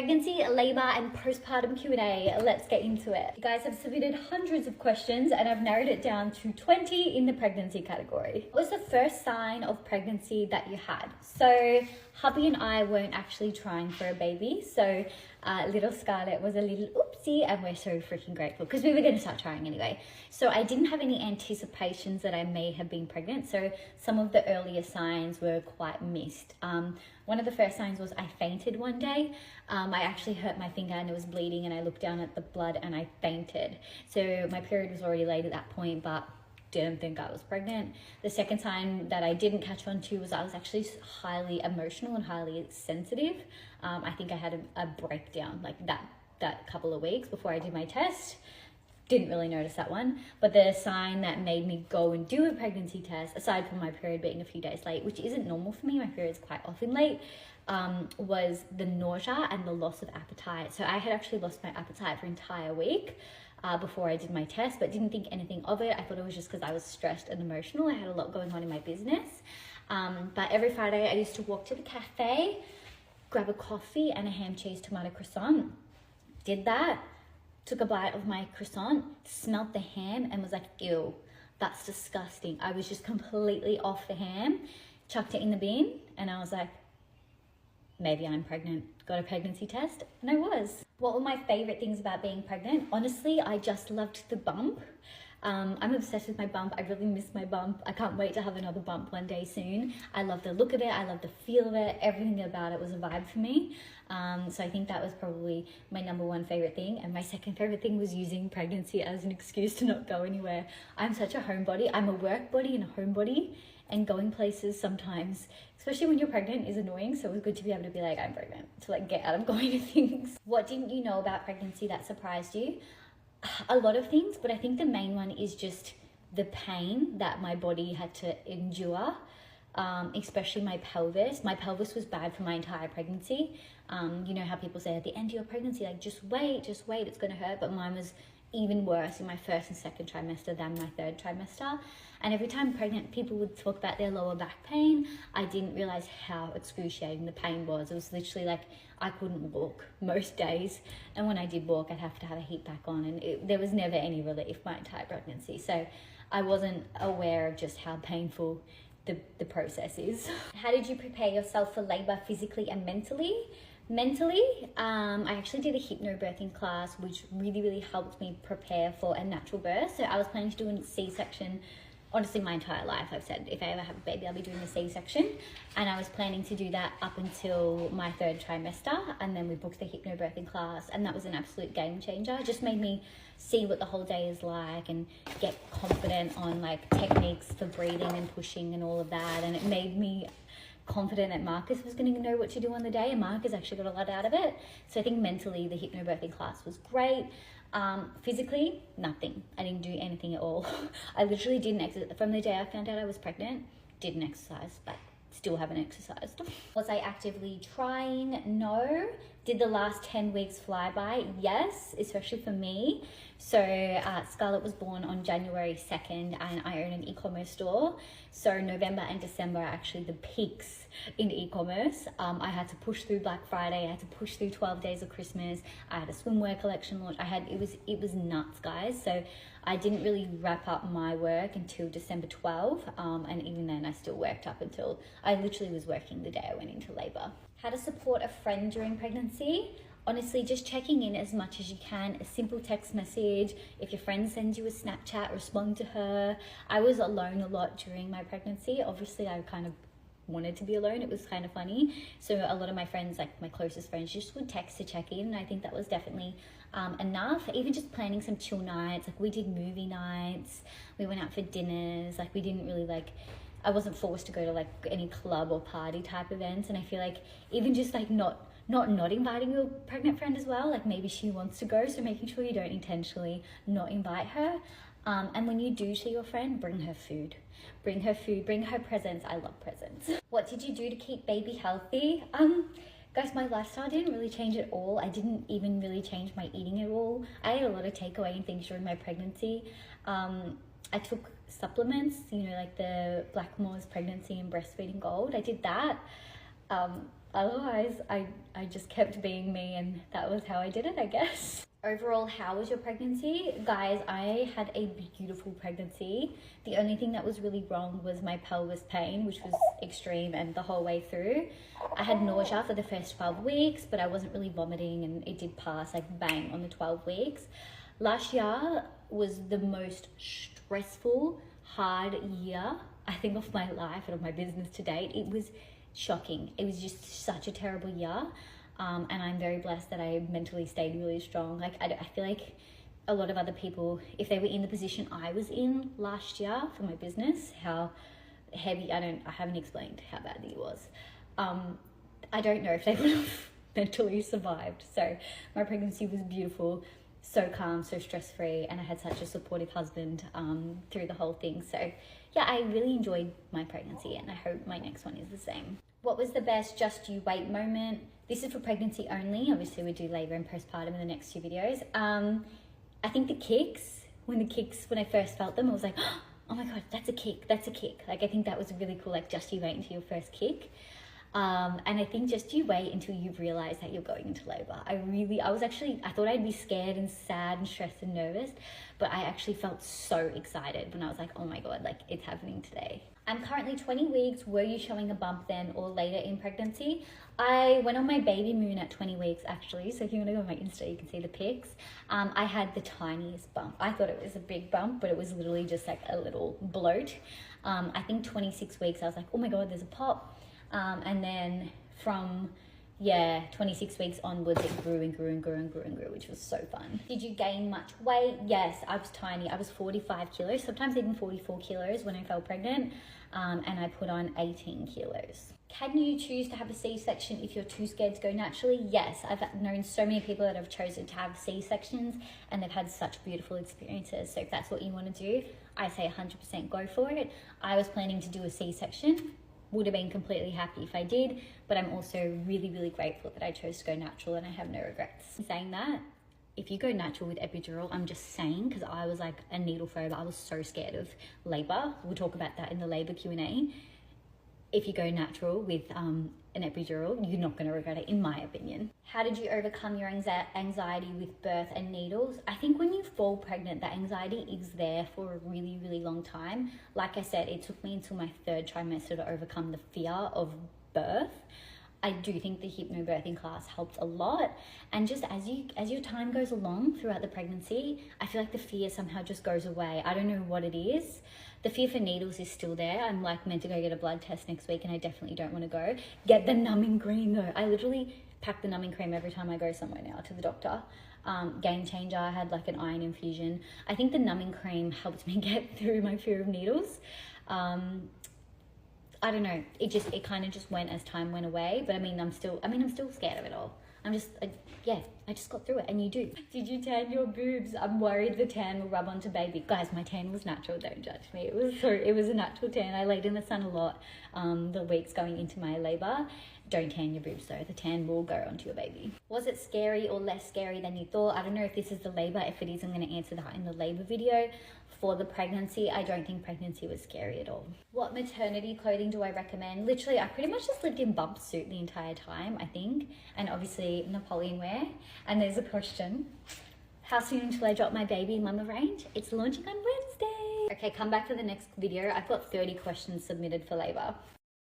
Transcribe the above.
Pregnancy, labor, and postpartum Q&A. Let's get into it. You guys have submitted hundreds of questions and I've narrowed it down to 20 in the pregnancy category. What was the first sign of pregnancy that you had? So hubby and I weren't actually trying for a baby. So little Scarlett was a little oopsie and we're so freaking grateful because we were going to start trying anyway. So I didn't have any anticipations that I may have been pregnant. So some of the earlier signs were quite missed. One of the first signs was I fainted one day. I actually hurt my finger and it was bleeding and I looked down at the blood and I fainted. So my period was already late at that point, but didn't think I was pregnant. The second sign that I didn't catch on to was I was actually highly emotional and highly sensitive. I think I had a breakdown like that couple of weeks before I did my test. Didn't really notice that one. But the sign that made me go and do a pregnancy test, aside from my period being a few days late, which isn't normal for me, my period's quite often late, was the nausea and the loss of appetite. So I had actually lost my appetite for an entire week before I did my test, but didn't think anything of it. I thought it was just because I was stressed and emotional. I had a lot going on in my business. But every Friday I used to walk to the cafe, grab a coffee and a ham, cheese, tomato croissant. Did that. Took a bite of my croissant, smelt the ham and was like, ew, that's disgusting. I was just completely off the ham, chucked it in the bin and I was like, maybe I'm pregnant. Got a pregnancy test and I was. What were my favorite things about being pregnant? Honestly, I just loved the bump. I'm obsessed with my bump. I really miss my bump. I can't wait to have another bump one day soon. I love the look of it. I love the feel of it. Everything about it was a vibe for me. So I think that was probably my number one favorite thing. And my second favorite thing was using pregnancy as an excuse to not go anywhere. I'm such a homebody. I'm a work body and a homebody. And going places sometimes, especially when you're pregnant, is annoying. So it was good to be able to be like, I'm pregnant, to like get out of going to things. What didn't you know about pregnancy that surprised you? A lot of things, but I think the main one is just the pain that my body had to endure, especially my pelvis. My pelvis was bad for my entire pregnancy. You know how people say at the end of your pregnancy, like, just wait, it's going to hurt. But mine was even worse in my first and second trimester than my third trimester. And every time pregnant people would talk about their lower back pain, I didn't realize how excruciating the pain was. It was literally like I couldn't walk most days. And when I did walk, I'd have to have a heat pack on and there was never any relief my entire pregnancy. So I wasn't aware of just how painful the process is. How did you prepare yourself for labor physically and mentally? Mentally, I actually did a hypnobirthing class, which really helped me prepare for a natural birth. So I was planning to do a C-section, honestly, my entire life. I've said if I ever have a baby, I'll be doing a C-section. And I was planning to do that up until my third trimester. And then we booked the hypnobirthing class. And that was an absolute game changer. It just made me see what the whole day is like and get confident on like techniques for breathing and pushing and all of that. And it made me confident that Marcus was going to know what to do on the day, and Marcus actually got a lot out of it. So I think mentally the hypnobirthing class was great. Physically, nothing. I didn't do anything at all. I literally didn't exercise. From the day I found out I was pregnant, didn't exercise, but still haven't exercised. Was I actively trying? No. Did the last 10 weeks fly by? Yes, especially for me. So Scarlett was born on January 2nd and I own an e-commerce store. So November and December are actually the peaks in e-commerce. I had to push through Black Friday. I had to push through 12 days of Christmas. I had a swimwear collection launch. It was nuts, guys. So I didn't really wrap up my work until December 12. And even then I still worked up until I literally was working the day I went into labor. How to support a friend during pregnancy? Honestly, just checking in as much as you can. A simple text message. If your friend sends you a Snapchat, respond to her. I was alone a lot during my pregnancy. Obviously, I kind of wanted to be alone. It was kind of funny. So a lot of my friends, like my closest friends, just would text to check in. And I think that was definitely enough. Even just planning some chill nights. Like we did movie nights. We went out for dinners. Like we didn't really I wasn't forced to go to like any club or party type events. And I feel like even just like not inviting your pregnant friend as well, like maybe she wants to go, so making sure you don't intentionally not invite her. And when you do see your friend, bring her food, bring her presents. I love presents. What did you do to keep baby healthy? Guys, my lifestyle didn't really change at all. I didn't even really change my eating at all. I ate a lot of takeaway and things during my pregnancy. I took supplements, like the Blackmore's Pregnancy and Breastfeeding Gold. I did that. Otherwise, I just kept being me, and that was how I did it, I guess. Overall, how was your pregnancy? Guys, I had a beautiful pregnancy. The only thing that was really wrong was my pelvis pain, which was extreme and the whole way through. I had nausea for the first 12 weeks, but I wasn't really vomiting, and it did pass like bang on the 12 weeks. Last year was the most stressful, hard year, I think, of my life and of my business to date. It was shocking. It was just such a terrible year. And I'm very blessed that I mentally stayed really strong. Like, I feel like a lot of other people, if they were in the position I was in last year for my business, how heavy, I haven't explained how bad it was. I don't know if they would have mentally survived. So my pregnancy was beautiful, so calm, so stress-free, and I had such a supportive husband through the whole thing. So yeah, I really enjoyed my pregnancy, and I hope my next one is the same. What was the best just you wait moment? This is for pregnancy only. Obviously, we do labor and postpartum in the next 2 videos. I think the kicks, when I first felt them, I was like, oh my God, that's a kick. Like, I think that was really cool. Like, just you wait until your first kick. And I think just you wait until you realize that you're going into labor. I thought I'd be scared and sad and stressed and nervous, but I actually felt so excited when I was like, oh my God, like, it's happening today. I'm currently 20 weeks. Were you showing a bump then or later in pregnancy? I went on my baby moon at 20 weeks actually. So if you want to go on my Insta, you can see the pics. I had the tiniest bump. I thought it was a big bump, but it was literally just like a little bloat. I think 26 weeks, I was like, oh my God, there's a pop. And then from 26 weeks onwards, it grew and grew and grew and grew and grew, which was so fun. Did you gain much weight? Yes, I was tiny. I was 45 kilos, sometimes even 44 kilos when I fell pregnant, and I put on 18 kilos. Can you choose to have a C-section if you're too scared to go naturally? Yes, I've known so many people that have chosen to have C-sections, and they've had such beautiful experiences. So if that's what you want to do, I say 100% go for it. I was planning to do a C-section. Would have been completely happy if I did, but I'm also really, really grateful that I chose to go natural, and I have no regrets. Saying that, if you go natural with epidural, I'm just saying, because I was like a needle phobe, I was so scared of labor. We'll talk about that in the labor Q&A. If you go natural with an epidural, you're not going to regret it, in my opinion. How did you overcome your anxiety with birth and needles? I think when you fall pregnant, that anxiety is there for a really, really long time. Like I said, it took me until my 3rd trimester to overcome the fear of birth. I do think the hypnobirthing class helped a lot. And just as your time goes along throughout the pregnancy, I feel like the fear somehow just goes away. I don't know what it is. The fear for needles is still there. I'm like meant to go get a blood test next week, and I definitely don't want to go. Get the numbing cream though. I literally pack the numbing cream every time I go somewhere now to the doctor. Game changer. I had like an iron infusion. I think the numbing cream helped me get through my fear of needles. I don't know. It kind of just went as time went away. But I'm still scared of it all. I just got through it, and you do. Did you tan your boobs? I'm worried the tan will rub onto baby. Guys, my tan was natural, don't judge me. It was a natural tan. I laid in the sun a lot the weeks going into my labor. Don't tan your boobs though. The tan will go onto your baby. Was it scary or less scary than you thought? I don't know if this is the labor. If it is, I'm going to answer that in the labor video. For the pregnancy, I don't think pregnancy was scary at all. What maternity clothing do I recommend? Literally, I pretty much just lived in bump suit the entire time, I think. And obviously Napoleon wear. And there's a question. How soon until I drop my baby mama range? It's launching on Wednesday. Okay, come back for the next video. I've got 30 questions submitted for labor.